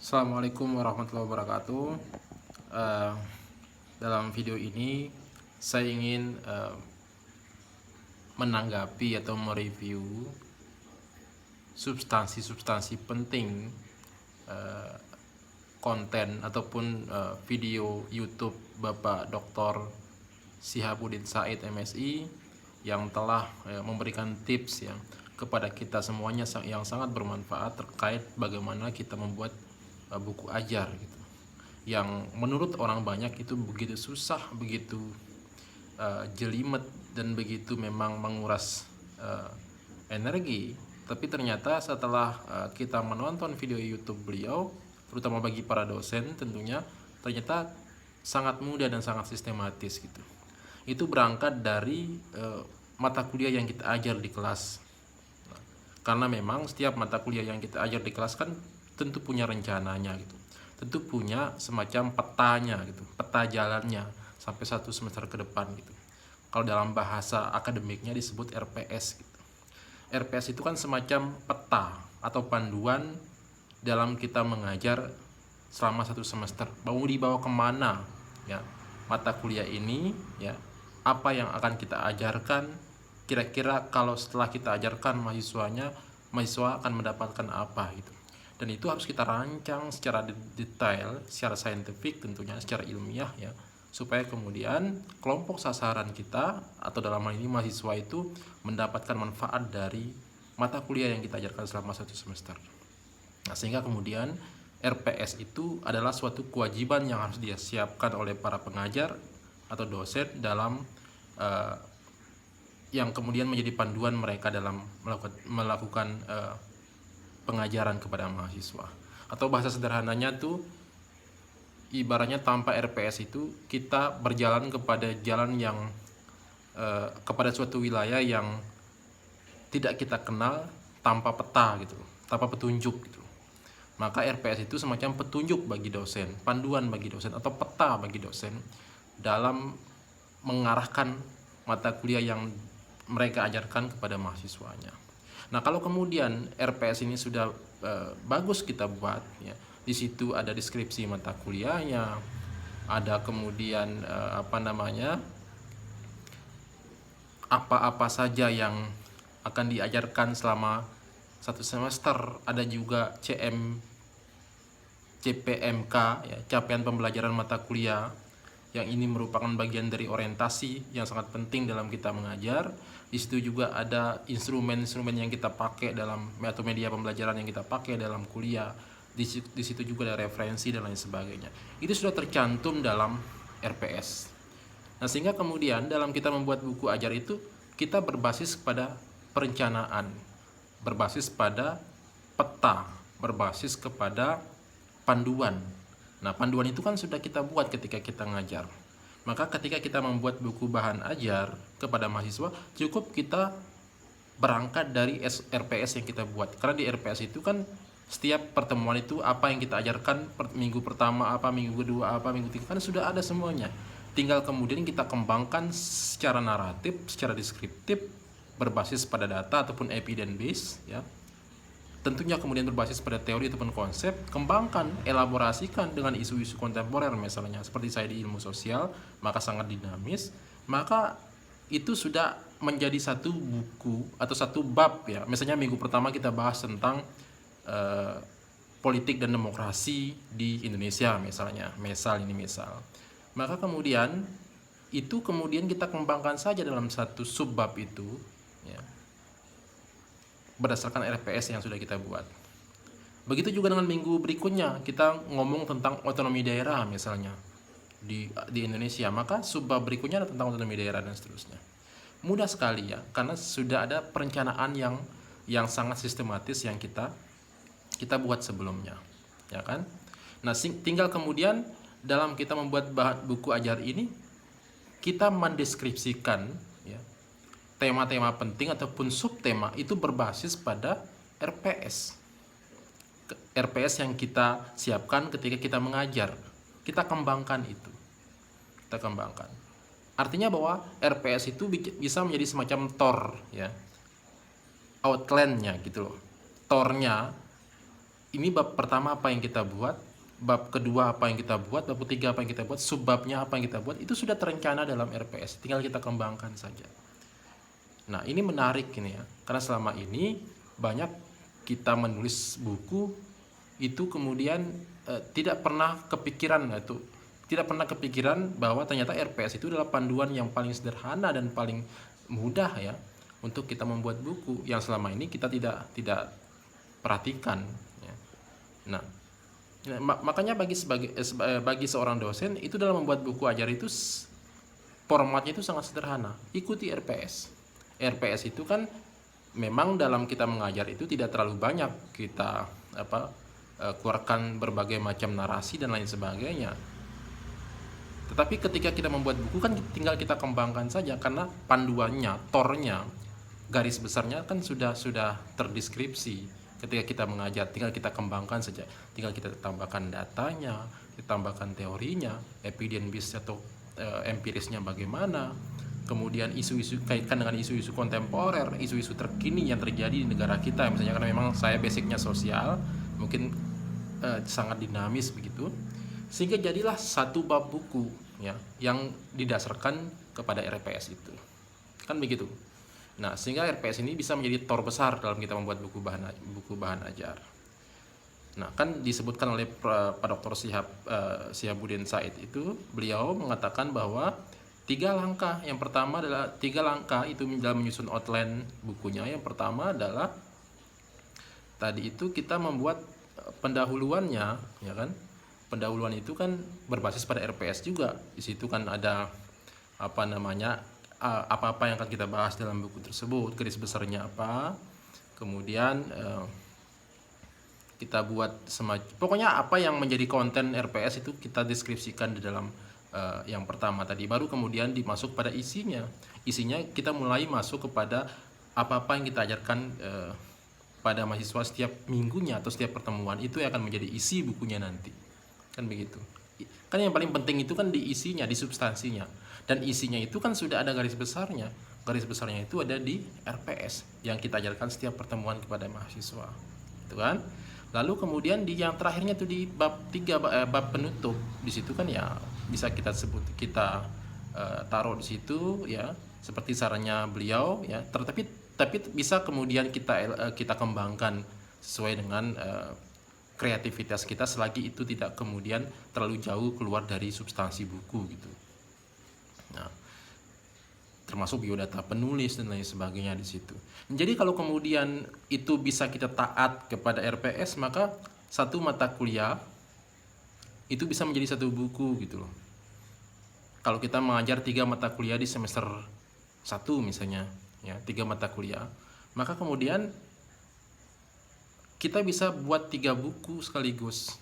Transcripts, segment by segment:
Assalamualaikum warahmatullahi wabarakatuh. Eh, dalam video ini saya ingin menanggapi atau mereview substansi-substansi penting eh, konten ataupun video YouTube Bapak Dr. Syihabuddin Said MSI yang telah memberikan tips ya kepada kita semuanya yang sangat bermanfaat terkait bagaimana kita membuat buku ajar gitu, yang menurut orang banyak itu begitu susah, begitu jelimet, dan begitu memang menguras energi. Tapi ternyata setelah kita menonton video YouTube beliau, terutama bagi para dosen tentunya, ternyata sangat mudah dan sangat sistematis gitu. Itu berangkat dari mata kuliah yang kita ajar di kelas. Karena memang setiap mata kuliah yang kita ajar di kelas kan tentu punya rencananya gitu, tentu punya semacam petanya gitu, peta jalannya sampai satu semester ke depan gitu. Kalau dalam bahasa akademiknya disebut RPS gitu. RPS itu kan semacam peta atau panduan dalam kita mengajar selama satu semester, mau dibawa kemana ya mata kuliah ini ya, apa yang akan kita ajarkan, kira-kira kalau setelah kita ajarkan mahasiswa akan mendapatkan apa gitu. Dan itu harus kita rancang secara detail, secara saintifik tentunya, secara ilmiah ya, supaya kemudian kelompok sasaran kita atau dalam hal ini mahasiswa itu mendapatkan manfaat dari mata kuliah yang kita ajarkan selama satu semester. Nah, sehingga kemudian RPS itu adalah suatu kewajiban yang harus disiapkan oleh para pengajar atau dosen dalam yang kemudian menjadi panduan mereka dalam melakukan pengajaran kepada mahasiswa. Atau bahasa sederhananya tuh, ibaratnya tanpa RPS itu kita berjalan kepada jalan yang kepada suatu wilayah yang tidak kita kenal, tanpa peta gitu, tanpa petunjuk gitu. Maka RPS itu semacam petunjuk bagi dosen, panduan bagi dosen atau peta bagi dosen dalam mengarahkan mata kuliah yang mereka ajarkan kepada mahasiswanya. Nah, kalau kemudian RPS ini sudah bagus kita buat ya, di situ ada deskripsi mata kuliahnya, ada kemudian apa-apa saja yang akan diajarkan selama satu semester, ada juga CPMK ya, capaian pembelajaran mata kuliah, yang ini merupakan bagian dari orientasi yang sangat penting dalam kita mengajar. Di situ juga ada instrumen-instrumen yang kita pakai dalam, atau media pembelajaran yang kita pakai dalam kuliah. Di situ juga ada referensi dan lain sebagainya. Itu sudah tercantum dalam RPS. Nah, sehingga kemudian dalam kita membuat buku ajar itu kita berbasis pada perencanaan, berbasis pada peta, berbasis kepada panduan. Nah, panduan itu kan sudah kita buat ketika kita ngajar. Maka ketika kita membuat buku bahan ajar kepada mahasiswa, cukup kita berangkat dari RPS yang kita buat. Karena di RPS itu kan setiap pertemuan itu apa yang kita ajarkan, minggu pertama apa, minggu kedua apa, minggu ketiga, kan sudah ada semuanya. Tinggal kemudian kita kembangkan secara naratif, secara deskriptif, berbasis pada data ataupun evidence base ya. Tentunya kemudian berbasis pada teori ataupun konsep, kembangkan, elaborasikan dengan isu-isu kontemporer misalnya, seperti saya di ilmu sosial, maka sangat dinamis, maka itu sudah menjadi satu buku atau satu bab ya. Misalnya minggu pertama kita bahas tentang politik dan demokrasi di Indonesia misalnya, misal. Maka kemudian itu kemudian kita kembangkan saja dalam satu subbab itu ya, berdasarkan RPS yang sudah kita buat. Begitu juga dengan minggu berikutnya kita ngomong tentang otonomi daerah misalnya di Indonesia, maka subbab berikutnya ada tentang otonomi daerah dan seterusnya. Mudah sekali ya, karena sudah ada perencanaan yang sangat sistematis yang kita buat sebelumnya, ya kan? Nah, tinggal kemudian dalam kita membuat bahan buku ajar ini, kita mendeskripsikan ya, tema-tema penting ataupun subtema itu berbasis pada RPS. RPS yang kita siapkan ketika kita mengajar, kita kembangkan itu. Kita kembangkan. Artinya bahwa RPS itu bisa menjadi semacam TOR ya. Outline-nya gitu loh. TOR-nya ini bab pertama apa yang kita buat, bab kedua apa yang kita buat, bab ketiga apa yang kita buat, subbabnya apa yang kita buat, itu sudah terencana dalam RPS, tinggal kita kembangkan saja. Nah, ini menarik ini ya, karena selama ini banyak kita menulis buku itu kemudian tidak pernah kepikiran bahwa ternyata RPS itu adalah panduan yang paling sederhana dan paling mudah ya untuk kita membuat buku, yang selama ini kita tidak perhatikan ya. Nah, makanya bagi seorang dosen itu dalam membuat buku ajar itu formatnya itu sangat sederhana. Ikuti RPS. RPS itu kan memang dalam kita mengajar itu tidak terlalu banyak kita keluarkan berbagai macam narasi dan lain sebagainya. Tetapi ketika kita membuat buku kan tinggal kita kembangkan saja, karena panduannya, tornya, garis besarnya kan sudah terdeskripsi. Ketika kita mengajar tinggal kita kembangkan saja, tinggal kita tambahkan datanya, ditambahkan teorinya, evidence based atau empirisnya bagaimana, kemudian isu-isu kaitkan dengan isu-isu kontemporer, isu-isu terkini yang terjadi di negara kita, misalnya karena memang saya basicnya sosial, mungkin sangat dinamis begitu, sehingga jadilah satu bab buku ya yang didasarkan kepada RPS itu, kan begitu. Nah, sehingga RPS ini bisa menjadi tor besar dalam kita membuat buku bahan ajar. Nah, kan disebutkan oleh Pak Dr. Sihabuddin Said itu, beliau mengatakan bahwa 3 langkah. Yang pertama adalah 3 langkah itu dalam menyusun outline bukunya. Yang pertama adalah tadi itu kita membuat pendahuluannya, ya kan? Pendahuluan itu kan berbasis pada RPS juga. Di situ kan ada apa-apa yang akan kita bahas dalam buku tersebut, garis besarnya apa. Kemudian kita buat pokoknya apa yang menjadi konten RPS itu kita deskripsikan di dalam yang pertama tadi. Baru kemudian dimasuk pada isinya. Isinya kita mulai masuk kepada apa-apa yang kita ajarkan pada mahasiswa setiap minggunya atau setiap pertemuan, itu yang akan menjadi isi bukunya nanti. Kan begitu. Kan yang paling penting itu kan di isinya, di substansinya. Dan isinya itu kan sudah ada garis besarnya. Garis besarnya itu ada di RPS yang kita ajarkan setiap pertemuan kepada mahasiswa. Itu kan? Lalu kemudian di yang terakhirnya itu di bab 3, bab penutup. Di situ kan ya bisa kita taruh di situ ya, seperti sarannya beliau ya. Tapi bisa kemudian kita kembangkan sesuai dengan kreativitas kita, selagi itu tidak kemudian terlalu jauh keluar dari substansi buku gitu. Nah, termasuk biodata penulis dan lain sebagainya di situ. Jadi kalau kemudian itu bisa kita taat kepada RPS, maka satu mata kuliah itu bisa menjadi satu buku gitu loh. Kalau kita mengajar 3 mata kuliah di semester 1 misalnya, ya 3 mata kuliah, maka kemudian kita bisa buat 3 buku sekaligus.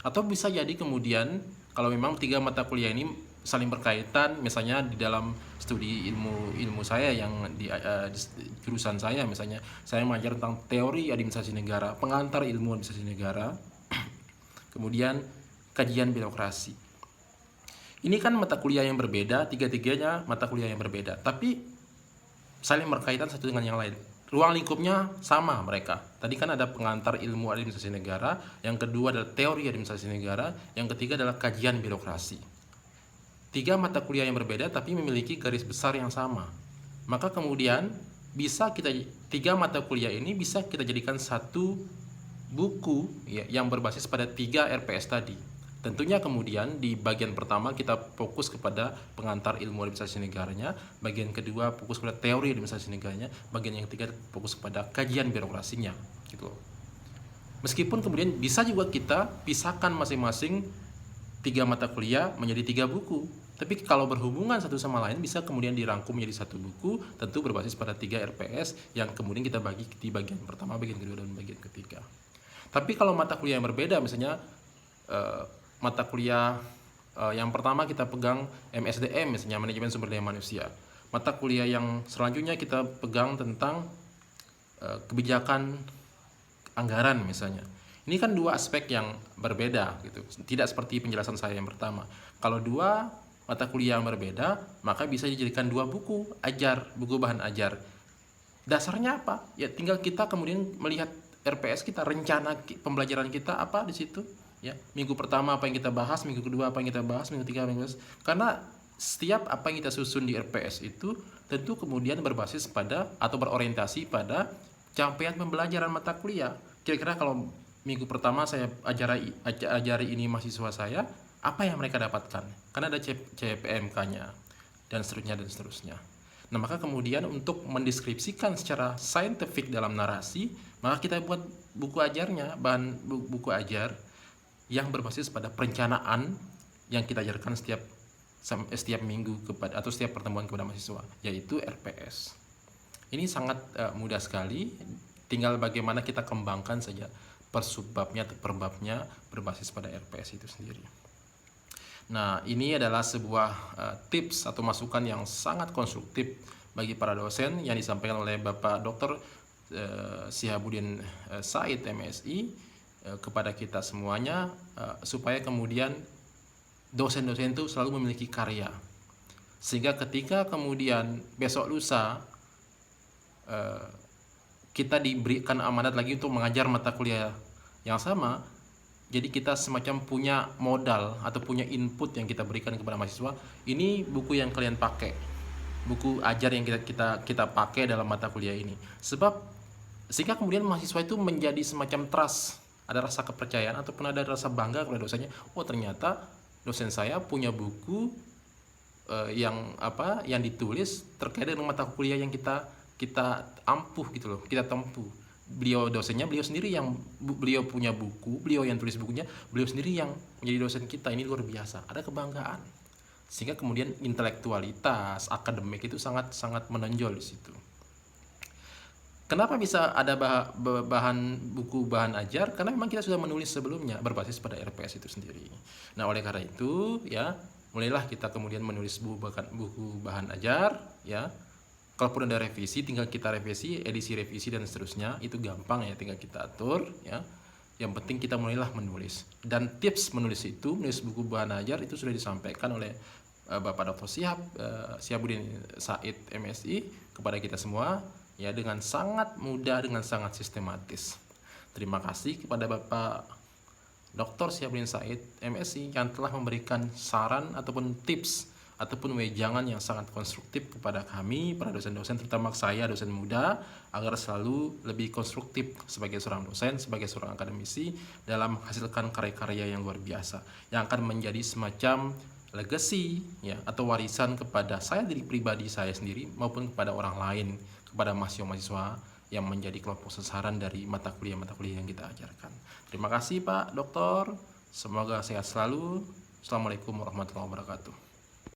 Atau bisa jadi kemudian kalau memang 3 mata kuliah ini saling berkaitan, misalnya di dalam studi ilmu saya yang di jurusan saya, misalnya saya mengajar tentang teori administrasi negara, pengantar ilmu administrasi negara, kemudian kajian birokrasi. Ini kan mata kuliah yang berbeda, tiga-tiganya mata kuliah yang berbeda, tapi saling berkaitan satu dengan yang lain. Ruang lingkupnya sama mereka. Tadi kan ada pengantar ilmu administrasi negara, yang kedua adalah teori administrasi negara, yang ketiga adalah kajian birokrasi. 3 mata kuliah yang berbeda tapi memiliki garis besar yang sama. Maka kemudian bisa 3 mata kuliah ini bisa kita jadikan satu buku ya, yang berbasis pada 3 RPS tadi. Tentunya kemudian di bagian pertama kita fokus kepada pengantar ilmu administrasi negaranya, bagian kedua fokus kepada teori administrasi negaranya, bagian yang ketiga fokus kepada kajian birokrasinya gitu. Meskipun kemudian bisa juga kita pisahkan masing-masing 3 mata kuliah menjadi 3 buku, tapi kalau berhubungan satu sama lain bisa kemudian dirangkum menjadi satu buku, tentu berbasis pada 3 RPS yang kemudian kita bagi di bagian pertama, bagian kedua, dan bagian ketiga. Tapi kalau mata kuliah yang berbeda, misalnya mata kuliah yang pertama kita pegang MSDM, misalnya manajemen sumber daya manusia. Mata kuliah yang selanjutnya kita pegang tentang kebijakan anggaran misalnya. Ini kan 2 aspek yang berbeda gitu. Tidak seperti penjelasan saya yang pertama. Kalau 2 mata kuliah yang berbeda, maka bisa dijadikan 2 buku ajar, buku bahan ajar. Dasarnya apa? Ya tinggal kita kemudian melihat RPS kita, rencana pembelajaran kita apa di situ, ya. Minggu pertama apa yang kita bahas, minggu kedua apa yang kita bahas, minggu ketiga apa yang kita bahas. Karena setiap apa yang kita susun di RPS itu tentu kemudian berbasis pada atau berorientasi pada capaian pembelajaran mata kuliah. Kira-kira kalau minggu pertama saya ajari ini mahasiswa saya, apa yang mereka dapatkan? Karena ada CPMK-nya dan seterusnya dan seterusnya. Nah, maka kemudian untuk mendeskripsikan secara saintifik dalam narasi, maka kita buat buku ajarnya, bahan buku ajar yang berbasis pada perencanaan yang kita ajarkan setiap minggu kepada atau setiap pertemuan kepada mahasiswa, yaitu RPS. Ini sangat mudah sekali, tinggal bagaimana kita kembangkan saja per subbabnya atau per babnya berbasis pada RPS itu sendiri. Nah, ini adalah sebuah tips atau masukan yang sangat konstruktif bagi para dosen yang disampaikan oleh Bapak Dr. Syihabuddin Said MSI kepada kita semuanya, supaya kemudian dosen-dosen itu selalu memiliki karya, sehingga ketika kemudian besok lusa kita diberikan amanat lagi untuk mengajar mata kuliah yang sama, jadi kita semacam punya modal atau punya input yang kita berikan kepada mahasiswa. Ini buku yang kalian pakai, buku ajar yang kita pakai dalam mata kuliah ini. Sebab sehingga kemudian mahasiswa itu menjadi semacam trust, ada rasa kepercayaan ataupun ada rasa bangga kepada dosennya. Oh, ternyata dosen saya punya buku yang ditulis terkait dengan mata kuliah yang kita ampuh gitu loh, kita tempuh. Beliau dosennya, beliau punya buku, beliau yang tulis bukunya, beliau sendiri yang menjadi dosen kita. Ini luar biasa, ada kebanggaan, sehingga kemudian intelektualitas akademik itu sangat menonjol di situ. Kenapa bisa ada buku bahan ajar? Karena memang kita sudah menulis sebelumnya berbasis pada RPS itu sendiri. Nah, oleh karena itu ya, mulailah kita kemudian menulis buku bahan ajar, ya. Kalaupun ada revisi, tinggal kita revisi, edisi revisi dan seterusnya, itu gampang ya, tinggal kita atur ya. Yang penting kita mulailah menulis. Dan tips menulis buku bahan ajar itu sudah disampaikan oleh Bapak Dr. Syihabuddin Said MSI kepada kita semua ya, dengan sangat mudah, dengan sangat sistematis. Terima kasih kepada Bapak Dr. Syihabuddin Said MSI yang telah memberikan saran ataupun tips ataupun wejangan yang sangat konstruktif kepada kami, para dosen-dosen, terutama saya, dosen muda, agar selalu lebih konstruktif sebagai seorang dosen, sebagai seorang akademisi, dalam menghasilkan karya-karya yang luar biasa, yang akan menjadi semacam legacy, ya, atau warisan kepada saya diri pribadi saya sendiri, maupun kepada orang lain, kepada mahasiswa-mahasiswa yang menjadi kelompok sasaran dari mata kuliah yang kita ajarkan. Terima kasih Pak Doktor, semoga sehat selalu. Assalamualaikum warahmatullahi wabarakatuh.